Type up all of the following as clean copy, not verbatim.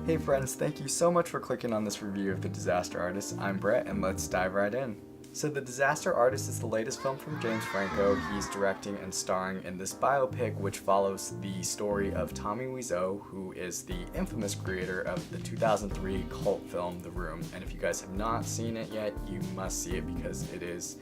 Hey friends, thank you so much for clicking on this review of The Disaster Artist. I'm Brett, and let's dive right in. So The Disaster Artist is the latest film from James Franco. He's directing and starring in this biopic which follows the story of Tommy Wiseau, who is the infamous creator of the 2003 cult film The Room. And if you guys have not seen it yet, you must see it because it is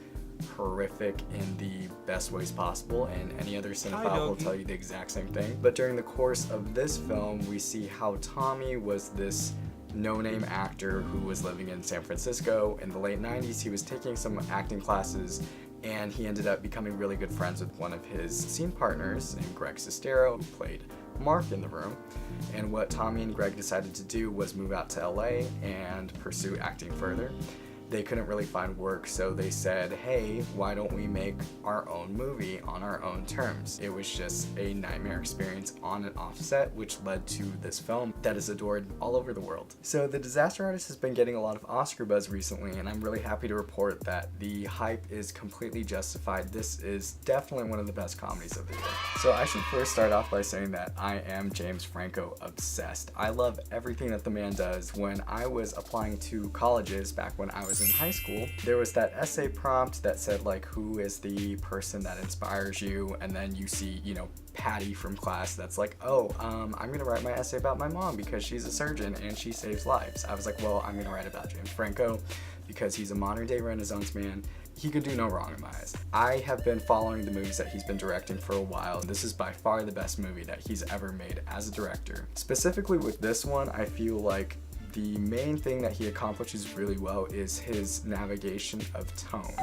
horrific in the best ways possible, and any other cinephile will tell you the exact same thing. But during the course of this film, we see how Tommy was this no-name actor who was living in San Francisco. In the late 90s, he was taking some acting classes, and he ended up becoming really good friends with one of his scene partners named Greg Sestero, who played Mark in The Room. And what Tommy and Greg decided to do was move out to LA and pursue acting further. They couldn't really find work, so they said, hey, why don't we make our own movie on our own terms? It was just a nightmare experience on and off set, which led to this film that is adored all over the world. So The Disaster Artist has been getting a lot of Oscar buzz recently, and I'm really happy to report that the hype is completely justified. This is definitely one of the best comedies of the year. So I should first start off by saying that I am James Franco obsessed. I love everything that the man does. When I was applying to colleges back when I was in high school, there was that essay prompt that said like, who is the person that inspires you? And then you see, Patty from class that's like, I'm gonna write my essay about my mom because she's a surgeon and she saves lives. I was like, well, I'm gonna write about James Franco because he's a modern day Renaissance man. He could do no wrong in my eyes. I have been following the movies that he's been directing for a while. This is by far the best movie that he's ever made as a director. Specifically with this one, I feel like the main thing that he accomplishes really well is his navigation of tone.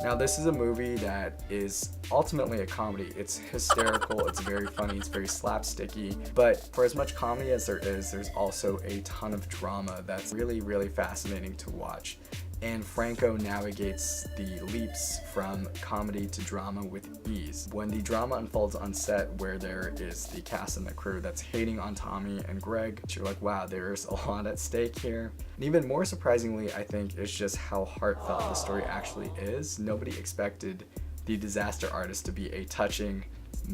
Now, this is a movie that is ultimately a comedy. It's hysterical, it's very funny, it's very slapsticky, but for as much comedy as there is, there's also a ton of drama that's really, really fascinating to watch. And Franco navigates the leaps from comedy to drama with ease. When the drama unfolds on set, where there is the cast and the crew that's hating on Tommy and Greg, you're like, wow, there's a lot at stake here. And even more surprisingly, I think, is just how heartfelt the story actually is. Nobody expected The Disaster Artist to be a touching,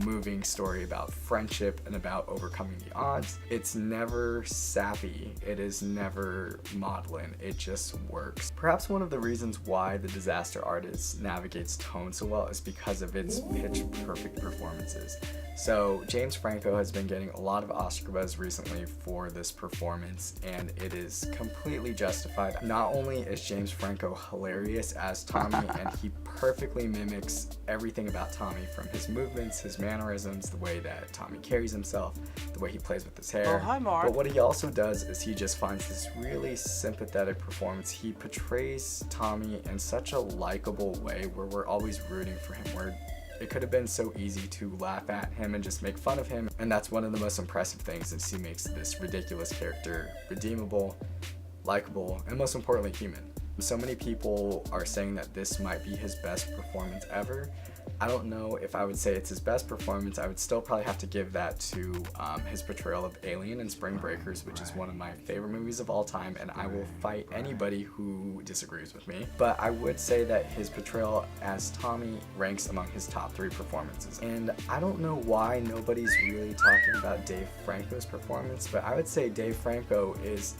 moving story about friendship and about overcoming the odds. It's never sappy, it is never maudlin, it just works. Perhaps one of the reasons why The Disaster Artist navigates tone so well is because of its pitch perfect performances. So James Franco has been getting a lot of Oscar buzz recently for this performance, and it is completely justified. Not only is James Franco hilarious as Tommy, and he perfectly mimics everything about Tommy, from his movements, his mannerisms, the way that Tommy carries himself, the way he plays with his hair. Oh, hi, Mark. But what he also does is he just finds this really sympathetic performance. He portrays Tommy in such a likable way where we're always rooting for him, where it could have been so easy to laugh at him and just make fun of him, and that's one of the most impressive things, is he makes this ridiculous character redeemable, likable, and most importantly, human. So many people are saying that this might be his best performance ever. I don't know if I would say it's his best performance. I would still probably have to give that to his portrayal of Alien in Spring Breakers, which is one of my favorite movies of all time, and I will fight anybody who disagrees with me. But I would say that his portrayal as Tommy ranks among his top 3 performances. And I don't know why nobody's really talking about Dave Franco's performance, but I would say Dave Franco is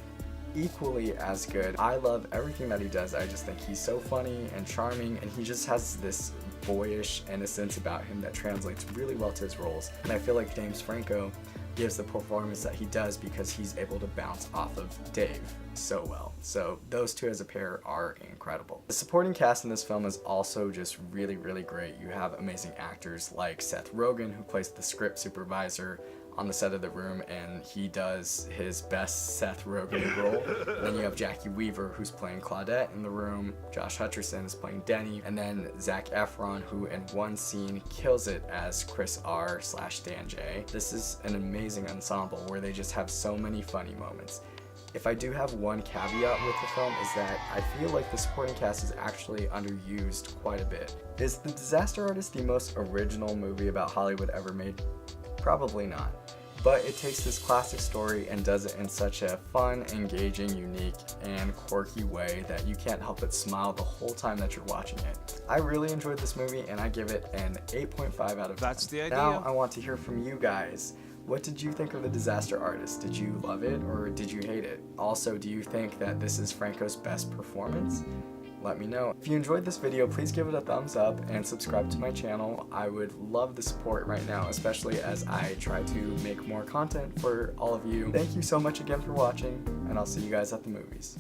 equally as good. I love everything that he does. I just think he's so funny and charming, and he just has this boyish innocence about him that translates really well to his roles. And I feel like James Franco gives the performance that he does because he's able to bounce off of Dave so well. So those two as a pair are incredible. The supporting cast in this film is also just really, really great. You have amazing actors like Seth Rogen, who plays the script supervisor on the set of The Room, and he does his best Seth Rogen role. And then you have Jackie Weaver, who's playing Claudette in The Room. Josh Hutcherson is playing Denny, and then Zac Efron, who in one scene kills it as Chris R/Dan J. This is an amazing ensemble where they just have so many funny moments. If I do have one caveat with the film, is that I feel like the supporting cast is actually underused quite a bit. Is The Disaster Artist the most original movie about Hollywood ever made? Probably not. But it takes this classic story and does it in such a fun, engaging, unique, and quirky way that you can't help but smile the whole time that you're watching it. I really enjoyed this movie, and I give it an 8.5 out of 10. That's the idea. Now I want to hear from you guys. What did you think of The Disaster Artist? Did you love it or did you hate it? Also, do you think that this is Franco's best performance? Let me know. If you enjoyed this video, please give it a thumbs up and subscribe to my channel. I would love the support right now, especially as I try to make more content for all of you. Thank you so much again for watching, and I'll see you guys at the movies.